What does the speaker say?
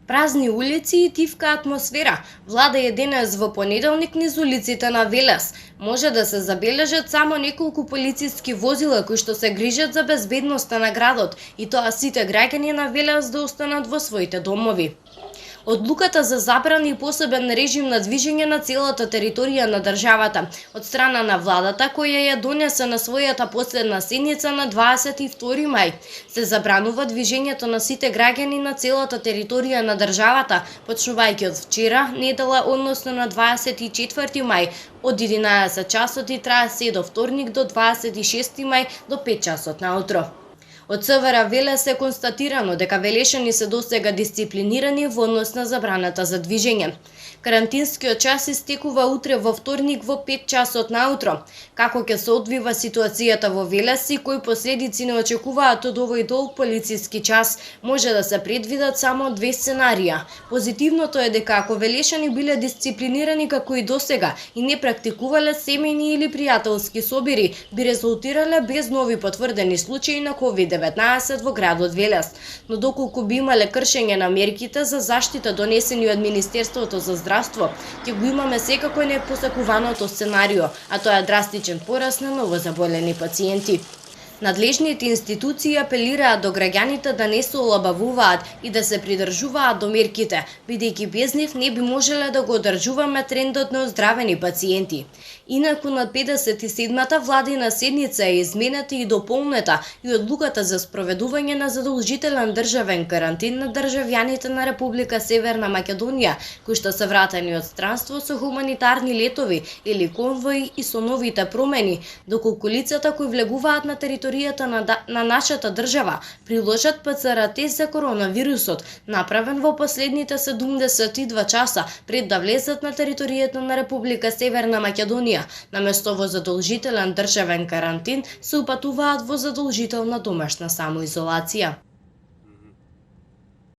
Празни улици и тивка атмосфера. Влада е денес во понеделник низ улиците на Велес. Може да се забележат само неколку полициски возила кои што се грижат за безбедноста на градот, и тоа сите граѓани на Велес да останат во своите домови. Одлуката за забрана и посебен режим на движење на целата територија на државата од страна на владата, која ја донесе на својата последна седница на 22 мај, се забранува движењето на сите граѓани на целата територија на државата, почнувајќи од вчера, недела, односно на 24 мај, од 11 часот и трае се до вторник до 26 мај до 5 часот наутро. Од СВР Велес е констатирано дека велешани се досега дисциплинирани во однос на забраната за движење. Карантинскиот час истекува утре во вторник во 5 часот наутро. Како ќе се одвива ситуацијата во Велес и кои последици не очекуваат од овој долг полициски час, може да се предвидат само две сценарија. Позитивното е дека ако велешани биле дисциплинирани како и досега и не практикувале семејни или пријателски собири, би резултирале без нови потврдени случаи на COVID-19 во градот Велес. Но доколку би имале кршење на мерките за заштита донесени од Министерството за здравство, ќе го имаме секако непосакуваното сценарио, а тоа е драстичен пораст на новозаболени пациенти. Надлежните институции апелираат до граѓаните да не се олабавуваат и да се придржуваат до мерките, бидејќи без нив не би можеле да го одржуваме трендот на оздравени пациенти. Инаку на 57-та владина седница е изменета и дополнета и одлуката за спроведување на задолжителен државен карантин на државјаните на Република Северна Македонија, кои што се вратени од странство со хуманитарни летови или конвои и со новите промени, доколку лицата кои влегуваат на територијата на нашата држава приложат ПЦР тест за коронавирусот, направен во последните 72 часа пред да влезат на територијата на Република Северна Македонија, наместо во задолжителен државен карантин се упатуваат во задолжителна домашна самоизолација.